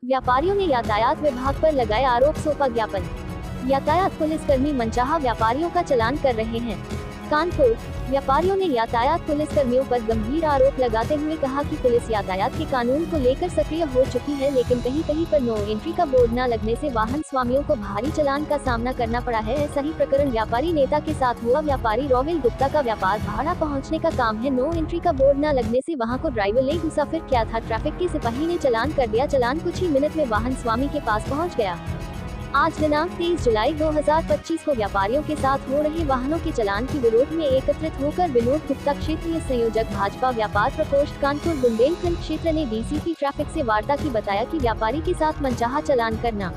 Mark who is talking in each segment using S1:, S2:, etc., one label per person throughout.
S1: व्यापारियों ने यातायात विभाग पर लगाए आरोप, सौंपा ज्ञापन। यातायात पुलिसकर्मी मनचाहा व्यापारियों का चालान कर रहे हैं। कानपुर, व्यापारियों ने यातायात पुलिसकर्मियों पर गंभीर आरोप लगाते हुए कहा कि पुलिस यातायात के कानून को लेकर सक्रिय हो चुकी है, लेकिन कहीं कहीं पर नो एंट्री का बोर्ड न लगने से वाहन स्वामियों को भारी चालान का सामना करना पड़ा है। ऐसा ही प्रकरण व्यापारी नेता के साथ हुआ। व्यापारी रोविल गुप्ता का व्यापार भाड़ा पहुँचने का काम है। नो एंट्री का बोर्ड न लगने से वहाँ को ड्राइवर ले घुसा, फिर क्या था, ट्रैफिक के सिपाही ने चालान कर दिया। चालान कुछ ही मिनट में वाहन स्वामी के पास पहुँच गया। आज दिनांक 23 जुलाई 2025 को व्यापारियों के साथ हो रहे वाहनों के चालान के विरोध में एकत्रित होकर विनोद गुप्ता, क्षेत्रीय संयोजक भाजपा व्यापार प्रकोष्ठ कानपुर बुंदेलखंड क्षेत्र ने डीसीपी ट्रैफिक से वार्ता की। बताया कि व्यापारी के साथ मनचाहा चालान करना,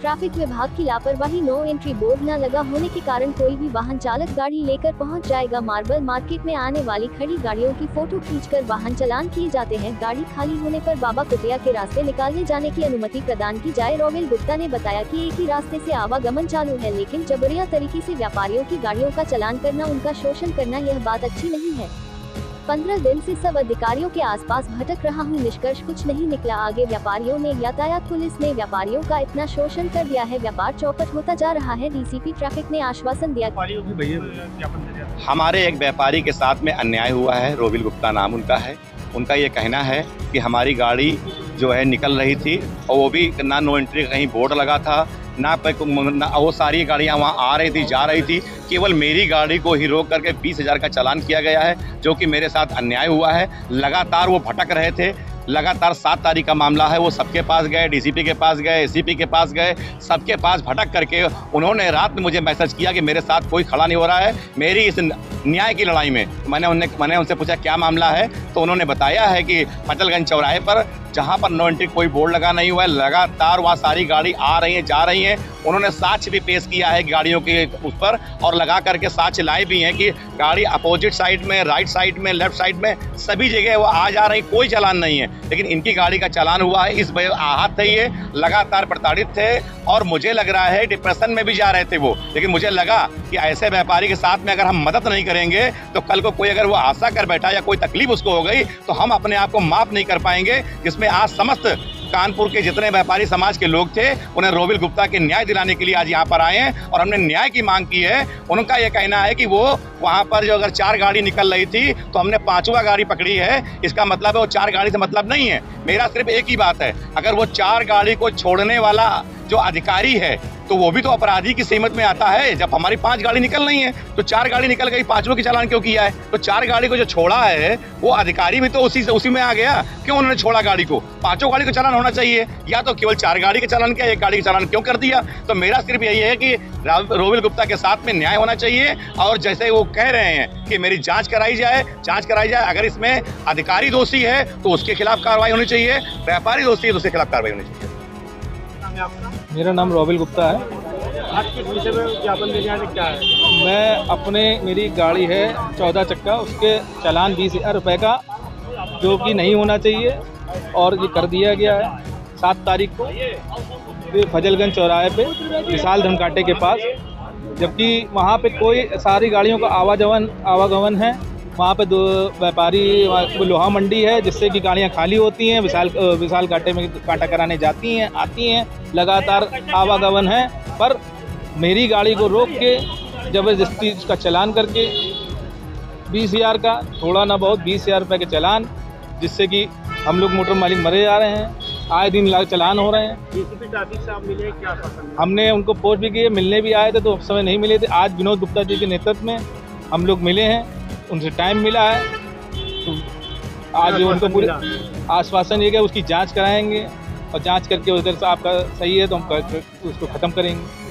S1: ट्रैफिक विभाग की लापरवाही, नो एंट्री बोर्ड न लगा होने के कारण कोई भी वाहन चालक गाड़ी लेकर पहुंच जाएगा। मार्बल मार्केट में आने वाली खड़ी गाड़ियों की फोटो खींचकर वाहन चालान किए जाते हैं। गाड़ी खाली होने पर बाबा कुटिया के रास्ते निकालने जाने की अनुमति प्रदान की जाए। रोविल गुप्ता ने बताया कि एक ही रास्ते से आवागमन चालू है, लेकिन जबरिया तरीके से व्यापारियों की गाड़ियों का चालान करना, उनका शोषण करना, यह बात अच्छी नहीं है। 15 दिन से सब अधिकारियों के आसपास भटक रहा हूँ, निष्कर्ष कुछ नहीं निकला। आगे व्यापारियों ने, यातायात पुलिस ने व्यापारियों का इतना शोषण कर दिया है, व्यापार चौपट होता जा रहा है। डीसीपी ट्रैफिक ने आश्वासन दिया।
S2: हमारे एक व्यापारी के साथ में अन्याय हुआ है, रोविल गुप्ता नाम उनका है। उनका ये कहना है कि हमारी गाड़ी जो है निकल रही थी और वो भी ना नो एंट्री का कहीं बोर्ड लगा था, ना वो सारी गाड़ियाँ वहाँ आ रही थी, जा रही थी। केवल मेरी गाड़ी को ही रोक करके 20,000 का चालान किया गया है, जो कि मेरे साथ अन्याय हुआ है। लगातार वो भटक रहे थे। लगातार 7 तारीख का मामला है, वो सबके पास गए, डीसीपी के पास गए, एसीपी के पास गए, सबके पास भटक करके उन्होंने रात में मुझे मैसेज किया कि मेरे साथ कोई खड़ा नहीं हो रहा है मेरी इस न्याय की लड़ाई में। मैंने उनसे पूछा क्या मामला है, तो उन्होंने बताया है कि फजलगंज चौराहे पर जहाँ पर नो एंट्री कोई बोर्ड लगा नहीं हुआ है, लगातार वहाँ सारी गाड़ी आ रही हैं, जा रही हैं। उन्होंने साक्ष्य भी पेश किया है गाड़ियों के उस पर, और लगा करके साक्ष्य लाए भी हैं कि गाड़ी अपोजिट साइड में, राइट साइड में, लेफ्ट साइड में, सभी जगह वो आ जा रही, कोई चालान नहीं है। लेकिन इनकी गाड़ी का चालान हुआ है, इस वजह आहत थे, ये लगातार प्रताड़ित थे और मुझे लग रहा है डिप्रेशन में भी जा रहे थे वो। लेकिन मुझे लगा कि ऐसे व्यापारी के साथ में अगर हम मदद नहीं करेंगे तो कल को कोई अगर वो आशा कर बैठा या कोई तकलीफ उसको हो गई तो हम अपने आप को माफ नहीं कर पाएंगे। जिसमें आज समस्त कानपुर के जितने व्यापारी समाज के लोग थे, उन्हें रोविल गुप्ता के न्याय दिलाने के लिए आज यहाँ पर आए हैं और हमने न्याय की मांग की है। उनका ये कहना है कि वो वहाँ पर जो अगर 4 गाड़ी निकल रही थी तो हमने 5वां गाड़ी पकड़ी है, इसका मतलब है वो 4 गाड़ी से मतलब नहीं है। मेरा सिर्फ एक ही बात है, अगर वो 4 गाड़ी को छोड़ने वाला जो अधिकारी है तो वो भी तो अपराधी की सीमत में आता है। जब हमारी 5 गाड़ी निकल नहीं है तो 4 गाड़ी निकल गई, 5वां की चालान क्यों किया है? तो 4 गाड़ी को जो छोड़ा है वो अधिकारी भी तो उसी में आ गया। क्यों उन्होंने छोड़ा गाड़ी को? 5 गाड़ी को चालान होना चाहिए, या तो केवल 4 गाड़ी का चालान किया, 1 गाड़ी का चालान क्यों कर दिया? तो मेरा सिर्फ यही है कि रोविल गुप्ता के साथ में न्याय होना चाहिए और जैसे वो कह रहे हैं कि मेरी जाँच कराई जाए। अगर इसमें अधिकारी दोषी है तो उसके खिलाफ कार्रवाई होनी चाहिए, व्यापारी दोषी है तो उसके खिलाफ कार्रवाई होनी चाहिए।
S3: मेरा नाम रोविल गुप्ता है।
S4: आज किस विषय में ज्ञापन देने आए क्या है?
S3: मेरी गाड़ी है 14 चक्का, उसके चालान 20,000 रुपये का जो कि नहीं होना चाहिए और ये कर दिया गया है 7 तारीख को फजलगंज चौराहे पे विशाल धमकाटे के पास, जबकि वहाँ पे कोई सारी गाड़ियों का आवागमन है। वहाँ पे 2 व्यापारी, लोहा मंडी है जिससे कि गाड़ियाँ खाली होती हैं, विशाल घाटे में कांटा कराने जाती हैं, आती हैं, लगातार आवागमन है। पर मेरी गाड़ी को रोक के ज़बरदस्ती उसका चालान करके 20,000 का, थोड़ा ना बहुत 20,000 रुपये के चालान, जिससे कि हम लोग मोटर मालिक मरे जा रहे हैं। आए दिन चालान हो रहे हैं।
S4: डीसीपी ट्रैफिक से आप मिले, क्या पसंद?
S3: हमने उनको पोस्ट भी किए, मिलने भी आए थे तो उस समय नहीं मिले थे। आज विनोद गुप्ता जी के नेतृत्व में हम लोग मिले हैं, उनसे टाइम मिला है तो आज उनको पूरे आश्वासन ये कि उसकी जांच कराएंगे और जांच करके उधर से आपका सही है तो हम उसको ख़त्म करेंगे।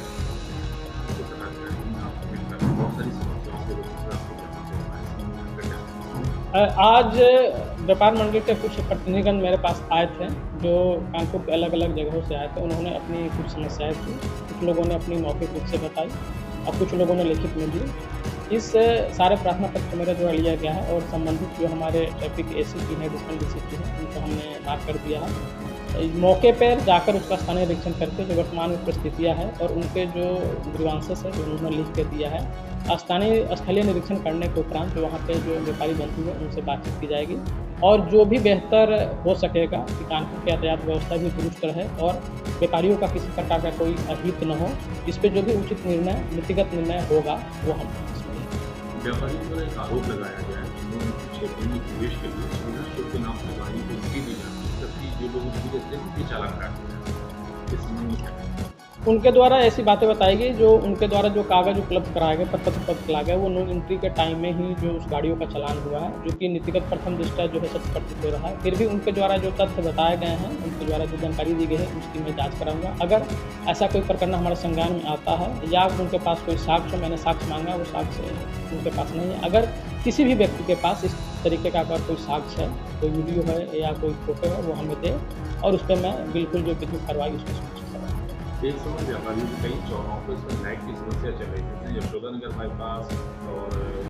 S4: आज व्यापार मंडल के कुछ प्रतिनिधिगण मेरे पास आए थे जो कानपुर के अलग अलग जगहों से आए थे। उन्होंने अपनी कुछ समस्याएं थी, कुछ लोगों ने अपनी मौखिक रूप से बताई और कुछ लोगों ने लिखित में दी। इस सारे प्रार्थना पत्र मेरा जो लिया गया है और संबंधित जो हमारे ट्रैफिक एसीपी है, डिस्ट्रिक्ट डीसीपी है, उनको हमने बात कर दिया है। मौके पर जाकर उसका स्थानीय निरीक्षण करके जो वर्तमान में परिस्थितियाँ हैं और उनके जो ग्रीवांसेस है जो उन्होंने लिख के दिया है, स्थलीय निरीक्षण करने के उपरांत जो वहाँ पे जो व्यापारी बंधु हैं उनसे बातचीत की जाएगी और जो भी बेहतर हो सकेगा कि कानपुर की यातायात व्यवस्था भी दुरुस्त रहे और व्यापारियों का किसी प्रकार का कोई अहित न हो। इस पे जो भी उचित निर्णय, नीतिगत निर्णय होगा वो हम इसमें लेंगे।
S5: व्यापारियों पर एक आरोप लगाया गया है कि वो क्षेत्र में प्रवेश के लिए सुविधा शुल्क के नाम से गाड़ी को दी जाती है, जबकि जो लोग उसकी देते हैं उनके चालान काटते हैं। इस संबंध में क्या कहना है?
S4: उनके द्वारा ऐसी बातें बताई गई, जो उनके द्वारा जो कागज़ उपलब्ध कराया गया, पत्र खिला गया, वो नो एंट्री के टाइम में ही जो उस गाड़ियों का चालान हुआ है, जो कि नीतिगत प्रथम दृष्टया जो है शत प्रतिशत हो रहा है। फिर भी उनके द्वारा जो तथ्य बताए गए हैं, उनके द्वारा जो जानकारी दी गई है, उसकी मैं जाँच कराऊँगा। अगर ऐसा कोई प्रकरण हमारे संज्ञान में आता है या उनके पास कोई साक्ष्य, मैंने साक्ष्य मांगा, वो साक्ष्य उनके पास नहीं है। अगर किसी भी व्यक्ति के पास इस तरीके का अगर कोई साक्ष्य है, कोई वीडियो है या कोई फोटो है, वो हमें दे और उस पर मैं बिल्कुल जो विधिक कार्रवाई उसको सुनिश्चित कराऊँगा।
S5: एक समय व्यापारियों की कई चौराहों पर लाइट की समस्या चल रही थी, जैसे यशोदा नगर बाईपास और